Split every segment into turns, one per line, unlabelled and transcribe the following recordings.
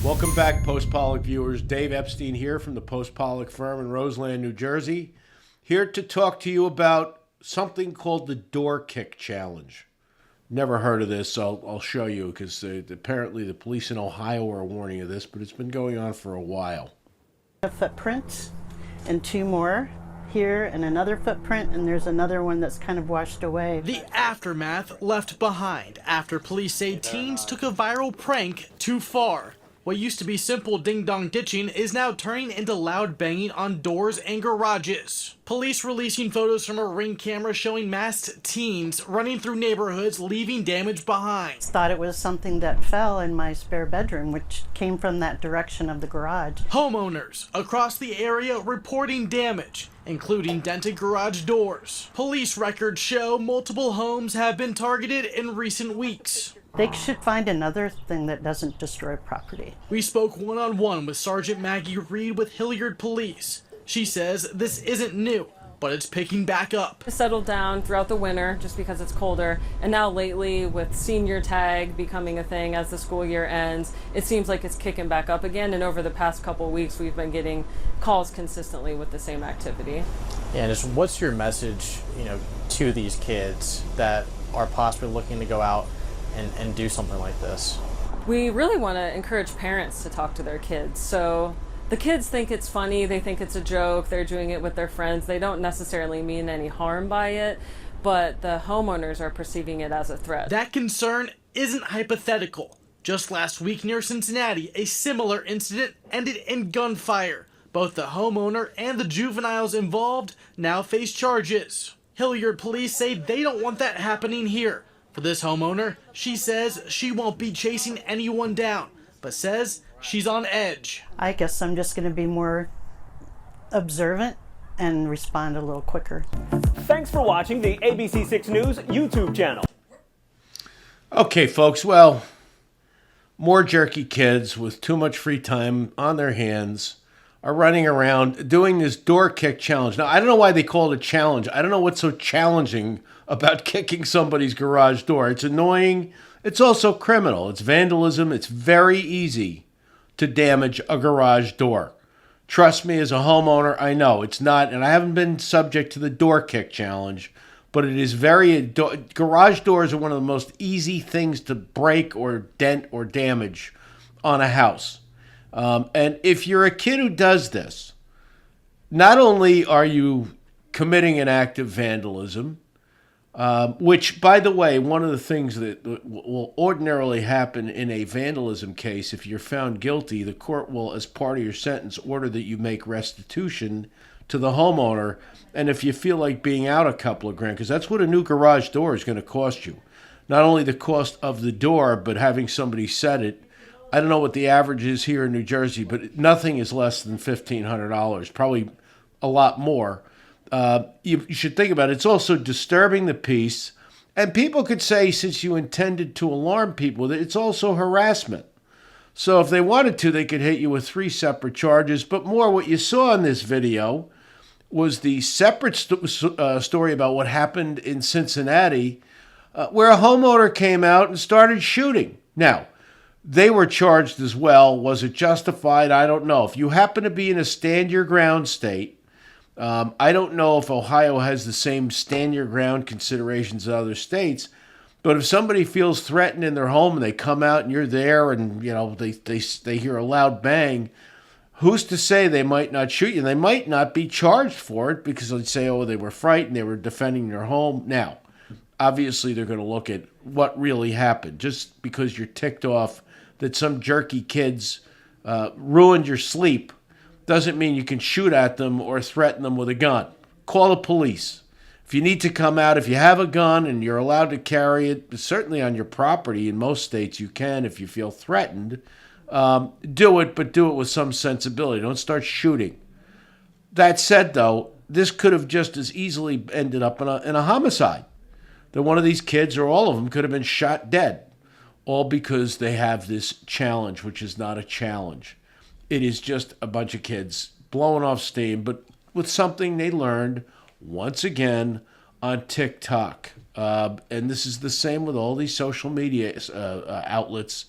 Welcome back, Post Pollock viewers. Dave Epstein here from the Post Pollock firm in Roseland, New Jersey, here to talk to you about something called the Door Kick Challenge. Never heard of this, so I'll show you because apparently the police in Ohio are warning of this, but it's been going on for a while.
A footprint and two more here and another footprint, and there's another one that's kind of washed away.
The aftermath left behind after police say teens took a viral prank too far. What used to be simple ding-dong ditching is now turning into loud banging on doors and garages. Police releasing photos from a Ring camera showing masked teens running through neighborhoods, leaving damage behind.
Thought it was something that fell in my spare bedroom, which came from that direction of the garage.
Homeowners across the area reporting damage, including dented garage doors. Police records show multiple homes have been targeted in recent weeks.
They should find another thing that doesn't destroy property.
We spoke one-on-one with Sergeant Maggie Reed with Hilliard Police. She says this isn't new, but it's picking back up.
Settled down throughout the winter just because it's colder, and now lately with senior tag becoming a thing as the school year ends, it seems like it's kicking back up again, and over the past couple of weeks we've been getting calls consistently with the same activity.
Yeah, and just what's your message, to these kids that are possibly looking to go out and do something like this?
We really want to encourage parents to talk to their kids. So the kids think it's funny, they think it's a joke, they're doing it with their friends, they don't necessarily mean any harm by it, but the homeowners are perceiving it as a threat.
That concern isn't hypothetical. Just last week near Cincinnati, a similar incident ended in gunfire. Both the homeowner and the juveniles involved now face charges. Hilliard police say they don't want that happening here. For this homeowner, she says she won't be chasing anyone down, but says she's on edge.
I guess I'm just going to be more observant and respond a little quicker.
Thanks for watching the ABC6 News YouTube channel.
Okay, folks, well, more jerky kids with too much free time on their hands are running around doing this door kick challenge. Now, I don't know why they call it a challenge. I don't know what's so challenging about kicking somebody's garage door. It's annoying. It's also criminal. It's vandalism. It's very easy to damage a garage door. Trust me, as a homeowner, I know it's not, and I haven't been subject to the door kick challenge, but it is garage doors are one of the most easy things to break or dent or damage on a house. And if you're a kid who does this, not only are you committing an act of vandalism, which, by the way, one of the things that will ordinarily happen in a vandalism case, if you're found guilty, the court will, as part of your sentence, order that you make restitution to the homeowner. And if you feel like being out a couple of grand, because that's what a new garage door is going to cost you. Not only the cost of the door, but having somebody set it. I don't know what the average is here in New Jersey, but nothing is less than $1,500, probably a lot more. You should think about it. It's also disturbing the peace. And people could say, since you intended to alarm people, that it's also harassment. So if they wanted to, they could hit you with 3 separate charges. But more, what you saw in this video was the separate story about what happened in Cincinnati, where a homeowner came out and started shooting. Now, they were charged as well. Was it justified? I don't know. If you happen to be in a stand-your-ground state, I don't know if Ohio has the same stand-your-ground considerations as other states, but if somebody feels threatened in their home and they come out and you're there and they hear a loud bang, who's to say they might not shoot you? They might not be charged for it because they'd say, oh, they were frightened, they were defending their home. Now, obviously they're going to look at what really happened. Just because you're ticked off that some jerky kids ruined your sleep doesn't mean you can shoot at them or threaten them with a gun. Call the police. If you need to come out, if you have a gun and you're allowed to carry it, certainly on your property, in most states you can if you feel threatened, do it, but do it with some sensibility. Don't start shooting. That said, though, this could have just as easily ended up in a homicide. That one of these kids, or all of them, could have been shot dead. All because they have this challenge, which is not a challenge. It is just a bunch of kids blowing off steam, but with something they learned, once again, on TikTok. And this is the same with all these social media outlets.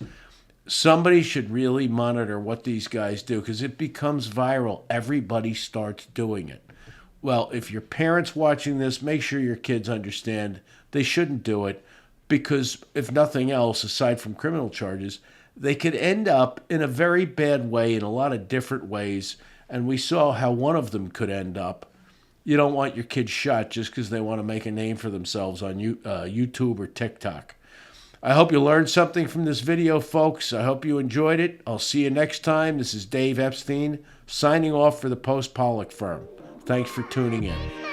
somebody should really monitor what these guys do because it becomes viral. Everybody starts doing it. Well, if your parents watching this, make sure your kids understand they shouldn't do it because if nothing else, aside from criminal charges, they could end up in a very bad way in a lot of different ways. And we saw how one of them could end up. You don't want your kids shot just because they want to make a name for themselves on YouTube or TikTok. I hope you learned something from this video, folks. I hope you enjoyed it. I'll see you next time. This is Dave Epstein signing off for the Post Pollock firm. Thanks for tuning in.